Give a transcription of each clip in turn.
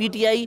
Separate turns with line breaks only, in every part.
PTI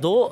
2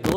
2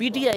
PTI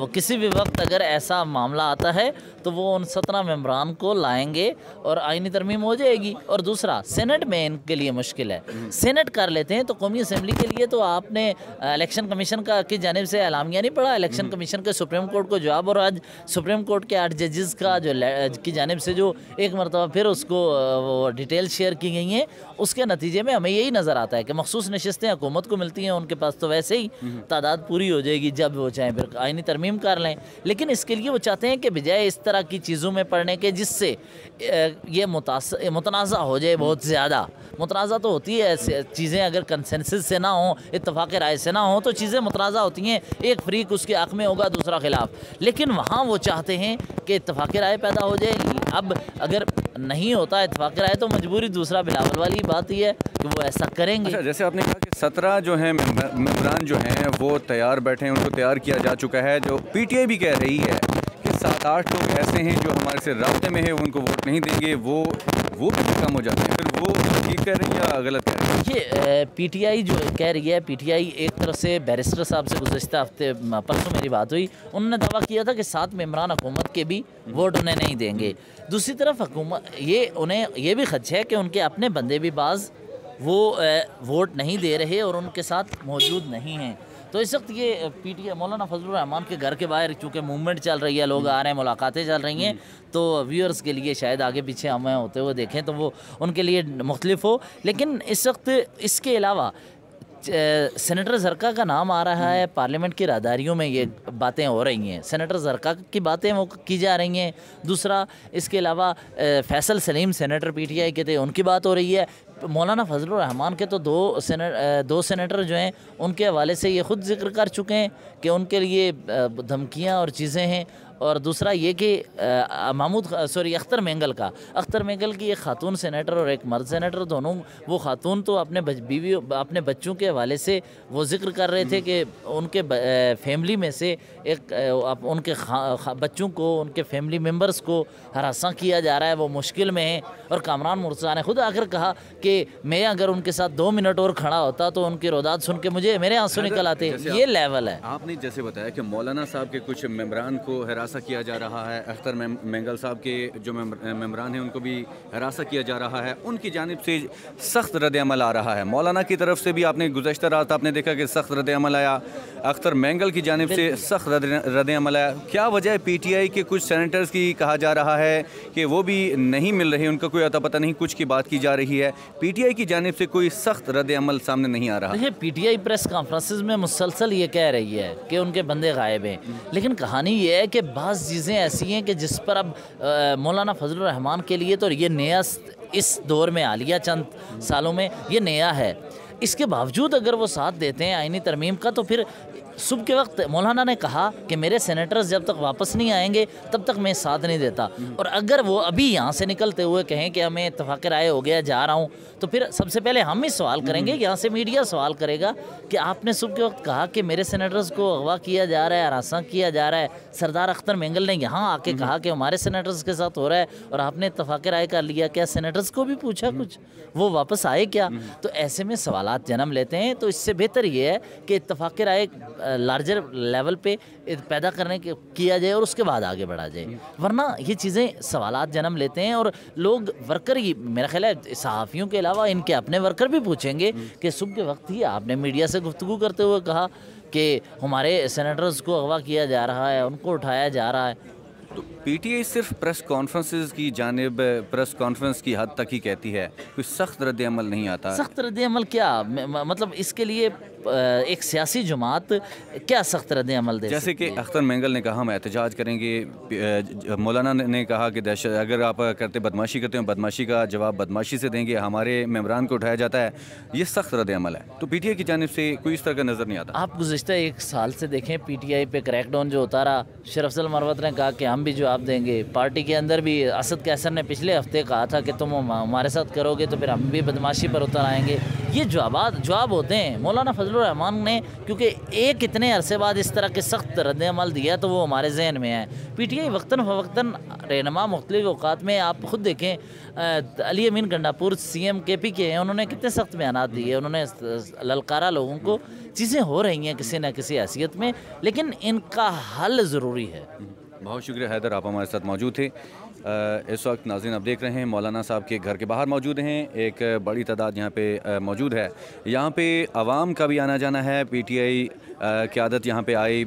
وہ کسی بھی وقت اگر ایسا معاملہ آتا ہے تو وہ ان 17 ممبران کو لائیں گے اور آئینی ترمیم ہو جائے گی. اور دوسرا سینٹ میں ان کے لیے مشکل ہے, سینٹ کر لیتے ہیں تو قومی اسمبلی کے لیے تو آپ نے الیکشن کمیشن کی جانب سے اعلامیہ نہیں پڑھا, الیکشن کمیشن کے سپریم کورٹ کو جواب, اور آج سپریم کورٹ کے 8 ججز کا کی جانب سے جو ایک مرتبہ پھر اس کو وہ ڈیٹیل شیئر کی گئی ہیں, اس کے نتیجے میں ہمیں یہی نظر آتا ہے کہ مخصوص نشستیں حکومت کو ملتی ہیں, ان کے پاس تو ویسے ہی تعداد پوری ہو جائے گی جب وہ چاہیں پھر آئینی ترمیم کر لیں. لیکن اس کے لیے وہ چاہتے ہیں کہ بجائے اس طرح کی چیزوں میں پڑھنے کے جس سے یہ متنازع ہو جائے, بہت زیادہ متنازع تو ہوتی ہے چیزیں, اگر کنسنسس سے نہ ہوں, اتفاق رائے سے نہ ہوں تو چیزیں متنازع ہوتی ہیں, ایک فریق اس کے حق میں ہوگا دوسرا خلاف. لیکن وہاں وہ چاہتے ہیں کہ اتفاق رائے پیدا ہو جائے. اب اگر نہیں ہوتا اتفاق رائے تو مجبوری دوسرا بلاول والی بات ہی ہے کہ وہ ایسا کریں گے.
اچھا, جیسے آپ نے کہا کہ 17 جو ہیں ممبران جو ہیں وہ تیار بیٹھے ہیں, ان کو تیار کیا جا چکا ہے. جو پی ٹی آئی بھی کہہ رہی ہے کہ 7-8 لوگ ایسے ہیں جو ہمارے سے رابطے میں ہیں, ان کو ووٹ نہیں دیں گے, وہ بھی کم ہو جاتے ہیں. پھر وہ ٹھیک کہہ رہی ہے یا غلط کہہ رہی ہے؟
یہ پی ٹی آئی جو کہہ رہی ہے, پی ٹی آئی ایک طرف سے بیرسٹر صاحب سے گزشتہ ہفتے پرسوں میری بات ہوئی, انہوں نے دعویٰ کیا تھا کہ 7 ممبران حکومت کے بھی ووٹ انہیں نہیں دیں گے. دوسری طرف حکومت انہیں یہ بھی خدشہ ہے کہ ان کے اپنے بندے بھی بعض وہ ووٹ نہیں دے رہے اور ان کے ساتھ موجود نہیں ہیں. تو اس وقت یہ پی ٹی آئی مولانا فضل الرحمان کے گھر کے باہر چونکہ موومنٹ چل رہی ہے, لوگ آ رہے ہیں, ملاقاتیں چل رہی ہیں, تو ویورز کے لیے شاید آگے پیچھے ہمیں ہوتے ہوئے دیکھیں تو وہ ان کے لیے مختلف ہو. لیکن اس وقت اس کے علاوہ سینیٹر زرکا کا نام آ رہا ہے, پارلیمنٹ کی راہداریوں میں یہ باتیں ہو رہی ہیں, سینیٹر زرکا کی باتیں وہ کی جا رہی ہیں. دوسرا اس کے علاوہ فیصل سلیم سینیٹر پی ٹی آئی کے تھے, ان کی بات ہو رہی ہے. مولانا فضل الرحمان کے تو دو سینیٹر جو ہیں ان کے حوالے سے یہ خود ذکر کر چکے ہیں کہ ان کے لیے دھمکیاں اور چیزیں ہیں. اور دوسرا یہ کہ اختر مینگل کی ایک خاتون سینیٹر اور ایک مرد سینیٹر, دونوں وہ خاتون تو اپنے بچوں کے حوالے سے وہ ذکر کر رہے تھے کہ ان کے فیملی میں سے ایک ان کے بچوں کو, ان کے فیملی ممبرز کو ہراساں کیا جا رہا ہے, وہ مشکل میں ہیں. اور کامران مرتضیٰ نے خود آ کر کہا کہ میں اگر ان کے ساتھ 2 منٹ اور کھڑا ہوتا تو ان کی روداد سن کے میرے آنسو نکل آتے. یہ لیول ہے.
آپ نے جیسے بتایا کہ مولانا صاحب کے کچھ ممبران کو ہراساں کیا جا رہا ہے, اختر مینگل صاحب کے جو ممبران ہیں ان کو بھی ہراساں کیا جا رہا ہے, ان کی جانب سے سخت رد عمل آ رہا ہے. مولانا کی طرف سے بھی آپ نے گزشتہ رات آپ نے دیکھا کہ سخت رد عمل آیا, اختر مینگل کی جانب سے سخت رد عمل آیا. کیا وجہ ہے پی ٹی آئی کے کچھ سینیٹرز کی کہا جا رہا ہے کہ وہ بھی نہیں مل رہے, ان کا کوئی اتا پتہ نہیں, کچھ کی بات کی جا رہی ہے, پی ٹی آئی کی جانب سے کوئی سخت رد عمل سامنے نہیں آ رہا.
P T I press conferences میں مسلسل یہ کہہ رہی ہے کہ ان کے بندے غائب ہیں, لیکن کہانی یہ ہے کہ بعض چیزیں ایسی ہیں کہ جس پر اب مولانا فضل الرحمان کے لیے تو یہ نیا اس دور میں حالیہ چند سالوں میں یہ نیا ہے. اس کے باوجود اگر وہ ساتھ دیتے ہیں آئینی ترمیم کا, تو پھر صبح کے وقت مولانا نے کہا کہ میرے سینیٹرز جب تک واپس نہیں آئیں گے تب تک میں ساتھ نہیں دیتا. اور اگر وہ ابھی یہاں سے نکلتے ہوئے کہیں کہ ہمیں اتفاق رائے ہو گیا, جا رہا ہوں, تو پھر سب سے پہلے ہم ہی سوال کریں گے, یہاں سے میڈیا سوال کرے گا کہ آپ نے صبح کے وقت کہا کہ میرے سینیٹرز کو اغوا کیا جا رہا ہے, ہراساں کیا جا رہا ہے. سردار اختر مینگل نے یہاں آ کے کہا کہ ہمارے سینیٹرز کے ساتھ ہو رہا ہے اور آپ نے اتفاق رائے کر لیا. کیا سینیٹرز کو بھی پوچھا کچھ, وہ واپس آئے کیا؟ تو ایسے میں سوالات جنم لیتے ہیں. تو اس سے بہتر یہ ہے کہ اتفاق رائے لارجر لیول پہ پیدا کرنے کیا جائے اور اس کے بعد آگے بڑھا جائے, ورنہ یہ چیزیں سوالات جنم لیتے ہیں. اور لوگ ورکر ہی, میرا خیال ہے صحافیوں کے علاوہ ان کے اپنے ورکر بھی پوچھیں گے کہ صبح کے وقت ہی آپ نے میڈیا سے گفتگو کرتے ہوئے کہا کہ ہمارے سینیٹرز کو اغوا کیا جا رہا ہے, ان کو اٹھایا جا رہا ہے.
تو پی ٹی آئی صرف پریس کانفرنسز کی جانب پریس کانفرنس کی حد تک ہی کہتی ہے, کوئی سخت رد عمل نہیں آتا.
سخت رد عمل کیا مطلب, اس کے لیے ایک سیاسی جماعت کیا سخت رد عمل دے؟
جیسے کہ اختر مینگل نے کہا ہم احتجاج کریں گے, مولانا نے کہا کہ اگر آپ بدماشی کرتے ہیں بدماشی کا جواب بدماشی سے دیں گے, ہمارے ممبران کو اٹھایا جاتا ہے, یہ سخت رد عمل ہے. تو پی ٹی آئی کی جانب سے کوئی اس طرح کا نظر نہیں آتا.
آپ گزشتہ 1 سال سے دیکھیں پی ٹی آئی پہ کریک ڈاؤن جو ہوتا رہا, شرف افضل مروت نے کہا کہ ہم بھی جواب دیں گے, پارٹی کے اندر بھی اسد قیصر نے پچھلے ہفتے کہا تھا کہ تم ہمارے ساتھ کرو گے تو پھر ہم بھی بدماشی پر اتر آئیں گے. یہ جواب ہوتے ہیں مولانا فضل الرحمان نے، کیونکہ ایک اتنے عرصے بعد اس طرح کے سخت رد عمل دیا تو وہ ہمارے ذہن میں ہے۔ پی ٹی آئی وقتاً فوقتاً رہنما مختلف اوقات میں، آپ خود دیکھیں علی امین گنڈاپور سی ایم کے پی کے ہیں، انہوں نے کتنے سخت بیانات دیے، انہوں نے للکارا لوگوں کو۔ چیزیں ہو رہی ہیں کسی نہ کسی حیثیت میں، لیکن ان کا حل ضروری ہے۔
بہت شکریہ حیدر، آپ ہمارے ساتھ موجود تھے۔ اس وقت ناظرین آپ دیکھ رہے ہیں مولانا صاحب کے گھر کے باہر موجود ہیں، ایک بڑی تعداد یہاں پہ موجود ہے۔ یہاں پہ عوام کا بھی آنا جانا ہے، پی ٹی آئی قیادت یہاں پہ آئی،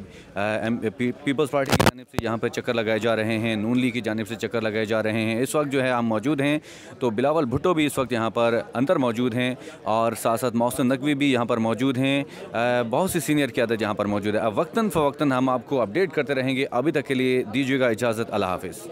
پیپلز پارٹی کی جانب سے یہاں پہ چکر لگائے جا رہے ہیں، نون لیگ کی جانب سے چکر لگائے جا رہے ہیں۔ اس وقت جو ہے ہم موجود ہیں تو بلاول بھٹو بھی اس وقت یہاں پر اندر موجود ہیں، اور ساتھ ساتھ محسن نقوی بھی یہاں پر موجود ہیں، بہت سی سینئر قیادت یہاں پر موجود ہے۔ اب وقتاً فوقتاً ہم آپ کو اپڈیٹ کرتے رہیں گے۔ ابھی تک کے لیے دیجیے گا اجازت، اللہ حافظ۔